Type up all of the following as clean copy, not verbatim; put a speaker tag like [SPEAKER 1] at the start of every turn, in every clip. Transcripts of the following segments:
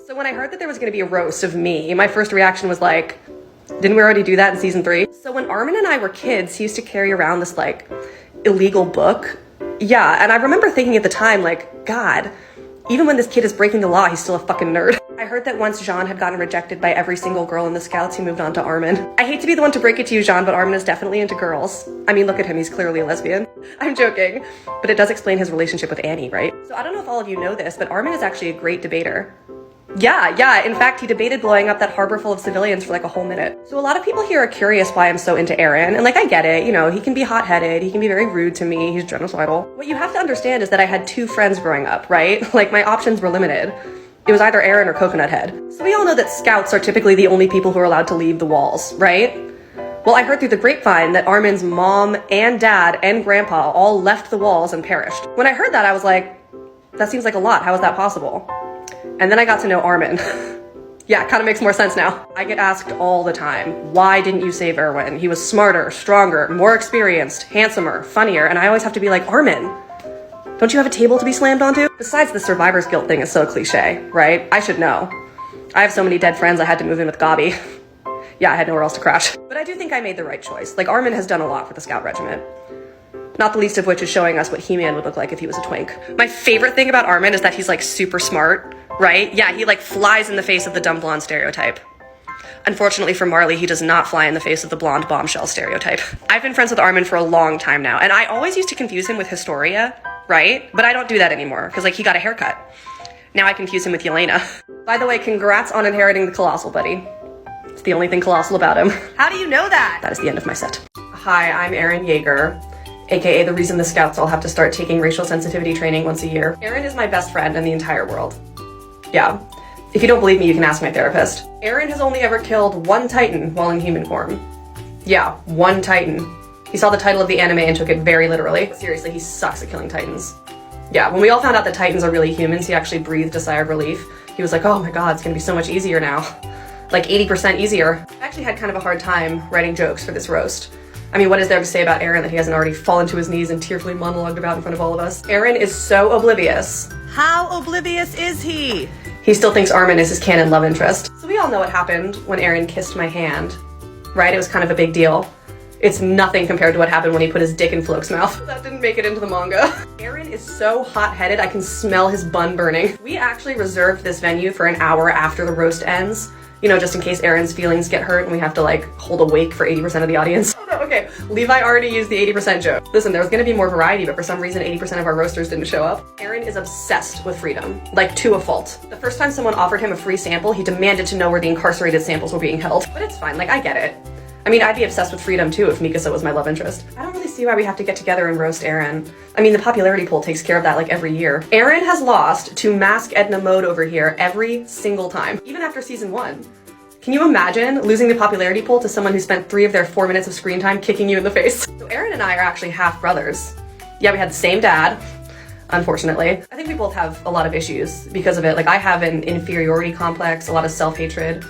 [SPEAKER 1] So when I heard that there was gonna be a roast of me, my first reaction was like, didn't we already do that in season 3? So when Armin and I were kids, he used to carry around this like illegal book. Yeah, and I remember thinking at the time, like, God, even when this kid is breaking the law, he's still a fucking nerd. I heard that once Jean had gotten rejected by every single girl in the Scouts, he moved on to Armin. I hate to be the one to break it to you, Jean, but Armin is definitely into girls. I mean, look at him, he's clearly a lesbian. I'm joking, but it does explain his relationship with Annie, right? So I don't know if all of you know this, but Armin is actually a great debater. Yeah, in fact, he debated blowing up that harbor full of civilians for like a whole minute. So a lot of people here are curious why I'm so into Eren, and like, I get it, you know, he can be hot-headed, he can be very rude to me, he's genocidal. What you have to understand is that I had 2 friends growing up, right? Like, my options were limited. It was either Eren or Coconut Head. So we all know that Scouts are typically the only people who are allowed to leave the walls, right? Well, I heard through the grapevine that Armin's mom and dad and grandpa all left the walls and perished. When I heard that, I was like, that seems like a lot, how is that possible? And then I got to know Armin. Yeah, it kind of makes more sense now. I get asked all the time, why didn't you save Erwin? He was smarter, stronger, more experienced, handsomer, funnier, and I always have to be like, Armin, don't you have a table to be slammed onto? Besides, the survivor's guilt thing is so cliche, right? I should know. I have so many dead friends I had to move in with Gabi. Yeah, I had nowhere else to crash. But I do think I made the right choice. Like, Armin has done a lot for the Scout Regiment. Not the least of which is showing us what He-Man would look like if he was a twink. My favorite thing about Armin is that he's like super smart, right? Yeah, he like flies in the face of the dumb blonde stereotype. Unfortunately for Marley, he does not fly in the face of the blonde bombshell stereotype. I've been friends with Armin for a long time now, and I always used to confuse him with Historia, right? But I don't do that anymore, because like he got a haircut. Now I confuse him with Yelena. By the way, congrats on inheriting the Colossal, buddy. It's the only thing colossal about him. How do you know that? That is the end of my set. Hi, I'm Eren Jaeger, aka the reason the Scouts all have to start taking racial sensitivity training once a year. Eren is my best friend in the entire world. Yeah. If you don't believe me, you can ask my therapist. Eren has only ever killed 1 Titan while in human form. Yeah, 1 Titan. He saw the title of the anime and took it very literally. Seriously, he sucks at killing Titans. Yeah, when we all found out that Titans are really humans, he actually breathed a sigh of relief. He was like, oh my god, it's gonna be so much easier now. Like 80% easier. I actually had kind of a hard time writing jokes for this roast. I mean, what is there to say about Eren that he hasn't already fallen to his knees and tearfully monologued about in front of all of us? Eren is so oblivious. How oblivious is he? He still thinks Armin is his canon love interest. So we all know what happened when Eren kissed my hand, right? It was kind of a big deal. It's nothing compared to what happened when he put his dick in Floke's mouth. That didn't make it into the manga. Eren is so hot-headed, I can smell his bun burning. We actually reserved this venue for an hour after the roast ends. You know, just in case Eren's feelings get hurt and we have to like hold a wake for 80% of the audience. Oh no, okay, Levi already used the 80% joke. Listen, there was gonna be more variety, but for some reason 80% of our roasters didn't show up. Eren is obsessed with freedom, like to a fault. The first time someone offered him a free sample, he demanded to know where the incarcerated samples were being held. But it's fine, like I get it. I mean, I'd be obsessed with freedom too if Mikasa was my love interest. I don't really see why we have to get together and roast Eren. I mean, the popularity poll takes care of that like every year. Eren has lost to Mask Edna Mode over here every single time, even after season 1. Can you imagine losing the popularity poll to someone who spent 3 of their 4 minutes of screen time kicking you in the face? So Eren and I are actually half brothers. Yeah, we had the same dad, unfortunately. I think we both have a lot of issues because of it. Like, I have an inferiority complex, a lot of self-hatred,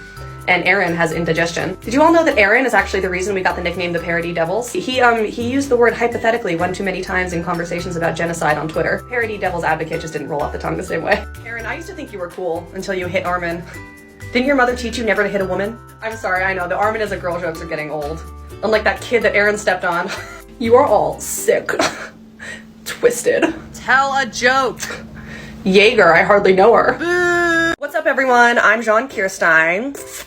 [SPEAKER 1] and Eren has indigestion. Did you all know that Eren is actually the reason we got the nickname the Parody Devils? He used the word hypothetically one too many times in conversations about genocide on Twitter. Parody Devil's Advocate just didn't roll off the tongue the same way. Eren, I used to think you were cool until you hit Armin. Didn't your mother teach you never to hit a woman? I'm sorry, I know, the Armin as a girl jokes are getting old. Unlike that kid that Eren stepped on. You are all sick. Twisted. Tell a joke. Jaeger, I hardly know her. Boo. What's up everyone, I'm Jean Kirstein.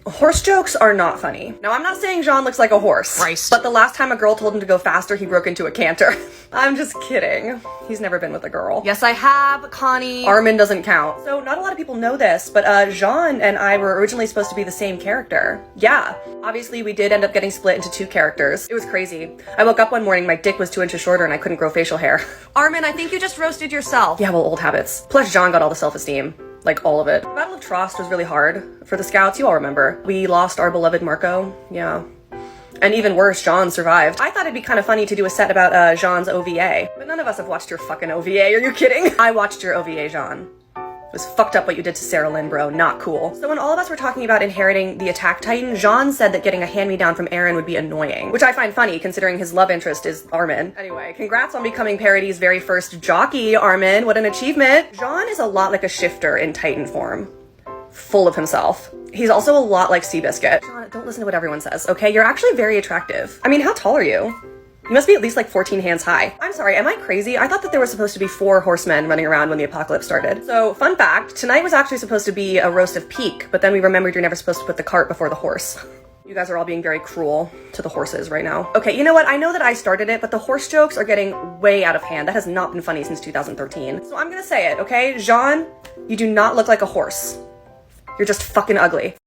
[SPEAKER 1] Horse jokes are not funny. Now, I'm not saying Jean looks like a horse, Christ. But the last time a girl told him to go faster, he broke into a canter. I'm just kidding. He's never been with a girl. Yes, I have, Connie. Armin doesn't count. So not a lot of people know this, but Jean and I were originally supposed to be the same character. Yeah. Obviously, we did end up getting split into 2 characters. It was crazy. I woke up one morning, my dick was 2 inches shorter and I couldn't grow facial hair. Armin, I think you just roasted yourself. Yeah, well, old habits. Plus, Jean got all the self-esteem. Like, all of it. The Battle of Trost was really hard for the Scouts, you all remember. We lost our beloved Marco, yeah. And even worse, Jean survived. I thought it'd be kind of funny to do a set about Jean's OVA, but none of us have watched your fucking OVA, are you kidding? I watched your OVA, Jean. It was fucked up what you did to Sarah Lynn, bro. Not cool. So when all of us were talking about inheriting the Attack Titan, Jean said that getting a hand-me-down from Eren would be annoying, which I find funny considering his love interest is Armin. Anyway, congrats on becoming Parody's very first jockey, Armin. What an achievement. Jean is a lot like a shifter in Titan form. Full of himself. He's also a lot like Seabiscuit. Jean, don't listen to what everyone says, okay? You're actually very attractive. I mean, how tall are you? You must be at least like 14 hands high. I'm sorry, am I crazy? I thought that there was supposed to be 4 horsemen running around when the apocalypse started. So, fun fact, tonight was actually supposed to be a roast of Peak, but then we remembered you're never supposed to put the cart before the horse. You guys are all being very cruel to the horses right now. Okay, you know what? I know that I started it, but the horse jokes are getting way out of hand. That has not been funny since 2013. So I'm gonna say it, okay? Jean, you do not look like a horse. You're just fucking ugly.